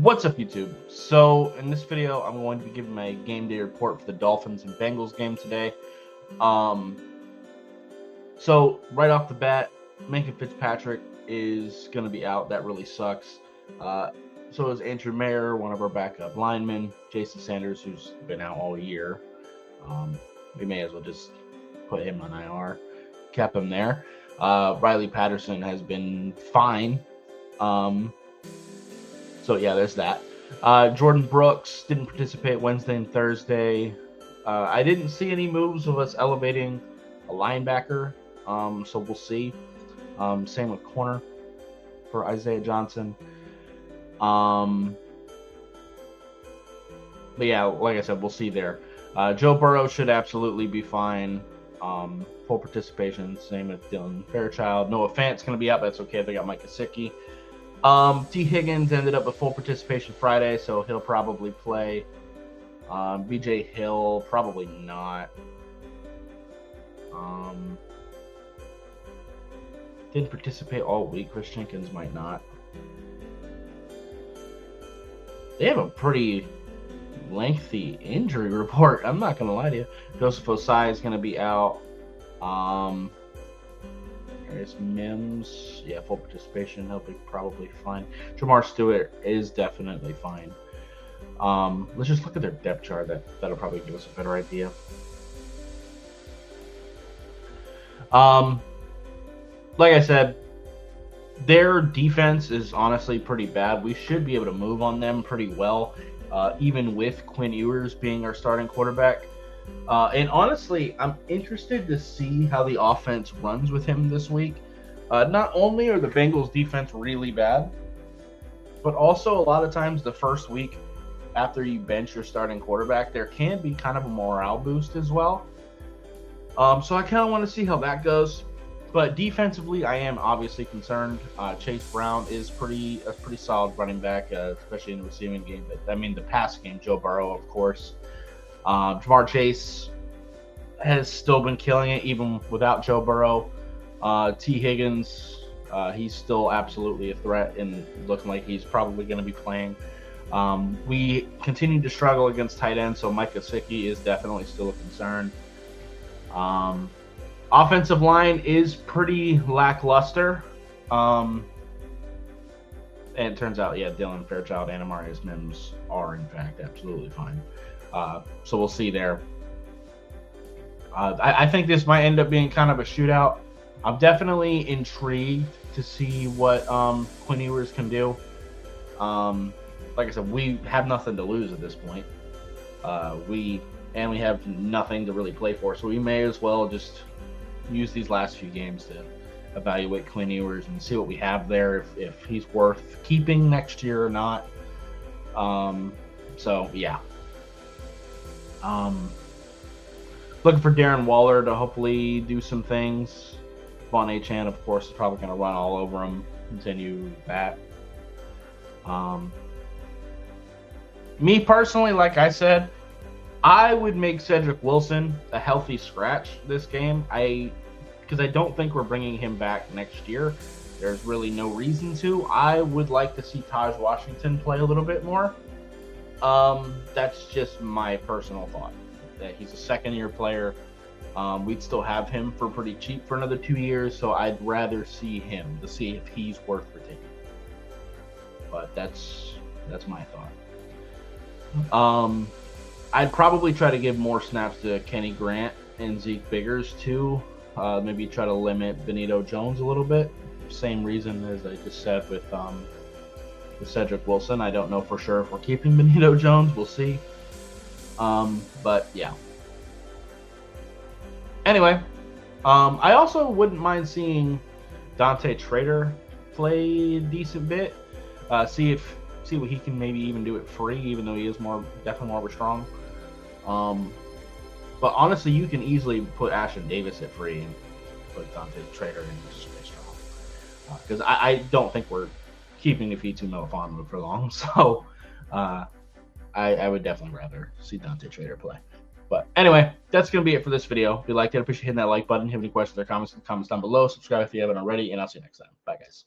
What's up, YouTube? So in this video, I'm going to be giving my game day report for the Dolphins and Bengals game today. So right off the bat, Minkah Fitzpatrick is going to be out. That really sucks. So is Andrew Mayer, one of our backup linemen. Jason Sanders, who's been out all year. We may as well just put him on IR. Kept him there. Riley Patterson has been fine. So yeah, there's that. Jordan Brooks didn't participate Wednesday and Thursday. I didn't see any moves of us elevating a linebacker, so we'll see. Same with corner for Isaiah Johnson. But yeah, like I said, we'll see there. Joe Burrow should absolutely be fine. Full participation. Same with Dylan Fairchild. Noah Fant's going to be out. That's okay. They got Mike Gesicki. T. Higgins ended up with full participation Friday, so he'll probably play. BJ Hill, probably not. Didn't participate all week. Chris Jenkins might not. They have a pretty lengthy injury report. I'm not going to lie to you. Joseph Osai is going to be out. There's Mims. Yeah, full participation. He'll be probably fine. Jamar Stewart is definitely fine. Let's just look at their depth chart. That'll probably give us a better idea. Like I said, their defense is honestly pretty bad. We should be able to move on them pretty well, even with Quinn Ewers being our starting quarterback. And honestly, I'm interested to see how the offense runs with him this week. Not only are the Bengals' defense really bad, but also a lot of times the first week after you bench your starting quarterback, there can be kind of a morale boost as well. So I kind of want to see how that goes. But defensively, I am obviously concerned. Chase Brown is a pretty solid running back, especially in the receiving game. But I mean, the pass game, Joe Burrow, of course. Jamar Chase has still been killing it even without Joe Burrow. T. Higgins, he's still absolutely a threat and looking like he's probably going to be playing. We continue to struggle against tight ends, so Mike Gesicki is definitely still a concern. Offensive line is pretty lackluster. And it turns out, yeah, Dylan Fairchild and Amarius Mims are, in fact, absolutely fine. So we'll see there. I think this might end up being kind of a shootout. I'm definitely intrigued to see what Quinn Ewers can do. Like I said, we have nothing to lose at this point. We have nothing to really play for, so we may as well just use these last few games to evaluate Quinn Ewers and see what we have there, if he's worth keeping next year or not. So yeah. Looking for Darren Waller to hopefully do some things. Von Achan, of course, is probably going to run all over him. Continue that. Me personally, like I said, I would make Cedric Wilson a healthy scratch this game. Because I don't think we're bringing him back next year. There's really no reason to. I would like to see Taj Washington play a little bit more. That's just my personal thought. That he's a second-year player. We'd still have him for pretty cheap for another 2 years, so I'd rather see him to see if he's worth retaining. But that's my thought. I'd probably try to give more snaps to Kenny Grant and Zeke Biggers too. Maybe try to limit Benito Jones a little bit. Same reason as I just said with Cedric Wilson. I don't know for sure if we're keeping Benito Jones. We'll see. But yeah. Anyway, I also wouldn't mind seeing Dante Trader play a decent bit. See what he can maybe even do it free, even though he is definitely more of a strong. But honestly, you can easily put Ashton Davis at free and put Dante Trader in just strong. Because I don't think we're keeping Ifitu Melifonwu for long. So I would definitely rather see Dante Trader play. But anyway, that's going to be it for this video. If you liked it, I appreciate hitting that like button. If you have any questions or comments, comments down below. Subscribe if you haven't already, and I'll see you next time. Bye, guys.